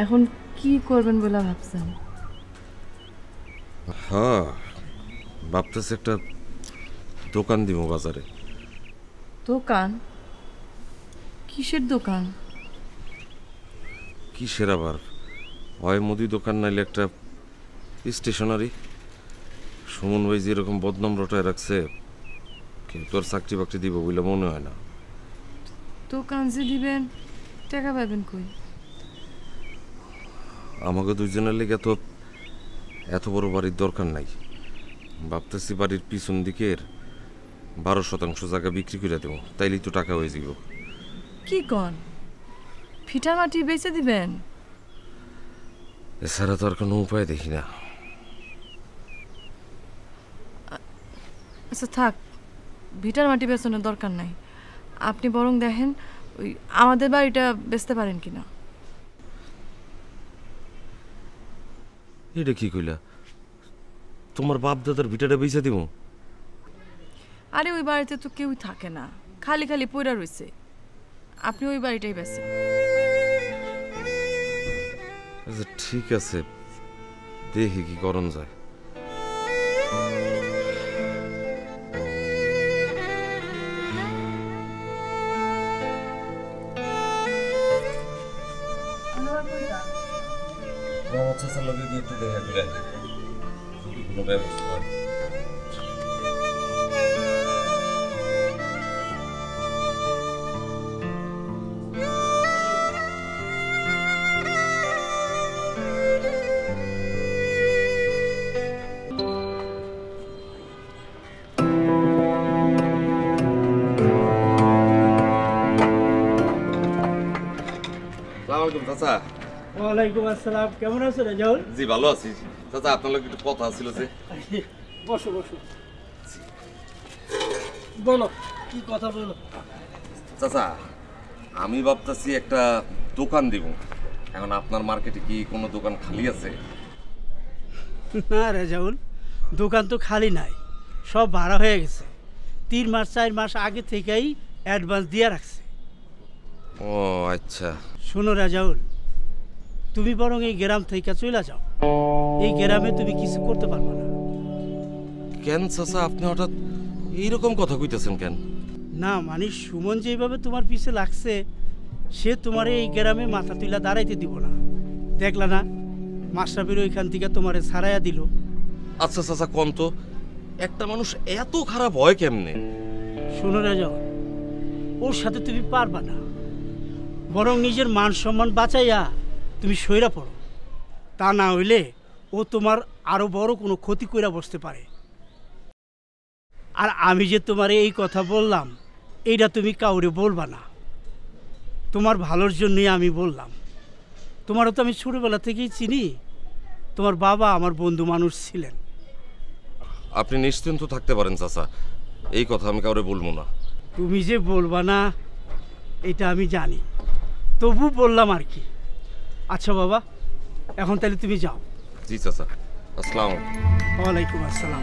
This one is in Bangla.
এখন কি করবেন বলে ভাবছেন? হ্যাঁ, ভাবতেছি একটা দোকান দিব বাজারে। দোকান? কিসের দোকান? কিসের আবার, হয় মুদি দোকান নাইলে একটা স্টেশনারি। সুমন ভাই যেরকম বদনাম রটায় রাখছে, কিন্তু আর চাকরি বাকরি দিব বলে মনে হয় না। দোকান যে দিবেন, টাকা পাবেন কই? আমাকে দুইজনের লেগে তো এত বড় বাড়ির দরকার নাই। ভাবতেছি বাড়ির পিছন দিকের 12% জায়গা বিক্রি করে দেবো, তাইলেই তো টাকা হয়ে যাব। কি কন? ফিটা মাটি বেচে দিবেন? এছাড়া তো আর কোনো উপায় দেখি না। আচ্ছা থাক, ভিটার মাটি বেচনের দরকার নাই। আপনি বরং দেখেন ওই আমাদের বাড়িটা বেচতে পারেন কিনা। এটা কি কইলা? তোমার বাপ দাদার ভিটাটা বেচে দিব? আরে ওই বাড়িতে তো কেউই থাকে না, খালি খালি পইরা রইছে। আপনি ওই বাড়িটাই বেচেন। আচ্ছা ঠিক আছে, দেখি কি করণ যায়। একটু দেখা করে কোনো ব্যবস্থা হয়। চাচা, ওয়ালাইকুম আসসালাম। কেমন আছো রেজাউল? জি ভালো আছি চাচা। আপনার লোক একটু কথা ছিল যে। বসো বসো, বলো কি কথা বলো। চাচা, আমি ভাবতেছি একটা দোকান দিব। এখন আপনার মার্কেটে কি কোনো দোকান খালি আছে? না রেজাউল, দোকান তো খালি নাই, সব ভাড়া হয়ে গেছে। 3 মাস 4 মাস আগে থেকেই অ্যাডভান্স দিয়ে রাখছে। ও আচ্ছা। শোনো রেজাউল, তুমি বরং এই গ্রাম থেকে চলে যাও। এই গ্রামে তুমি কিছু করতে পারবে না। কেন চাচা, আপনি হঠাৎ এইরকম কথা কইতেছেন কেন? না মানে সুমন যেভাবে তোমার পিছে লাগছে, সে তোমার এই গ্রামে মাথা তুলা দাঁড়াইতে দিব না। দেখলা না, মাশরাফির ওইখান থেকে তোমারে ছাড়াইয়া দিল। আচ্ছা চাচা, কোন তো একটা মানুষ এত খারাপ হয় কেমনে? শোনো রেজাউল, ওর সাথে তুমি পারবা না। বরং নিজের মান সম্মান বাঁচাইয়া তুমি সইরা পড়ো। তা না হইলে ও তোমার আরো বড় কোনো ক্ষতি কইরা বসতে পারে। আর আমি যে তোমার এই কথা বললাম, এইটা তুমি কাউরে বলবা না। তোমার ভালোর জন্যই আমি বললাম। তোমারও তো আমি ছোটবেলা থেকেই চিনি। তোমার বাবা আমার বন্ধু মানুষ ছিলেন। আপনি নিশ্চিন্ত থাকতে পারেন চাচা, এই কথা আমি কাউরে বলবো না। তুমি যে বলবা না এটা আমি জানি, তবু বললাম আর কি। আচ্ছা বাবা, এখন তাহলে তুমি যাও। জি চাচা, আসসালামু আলাইকুম। ওয়ালাইকুম আসসালাম।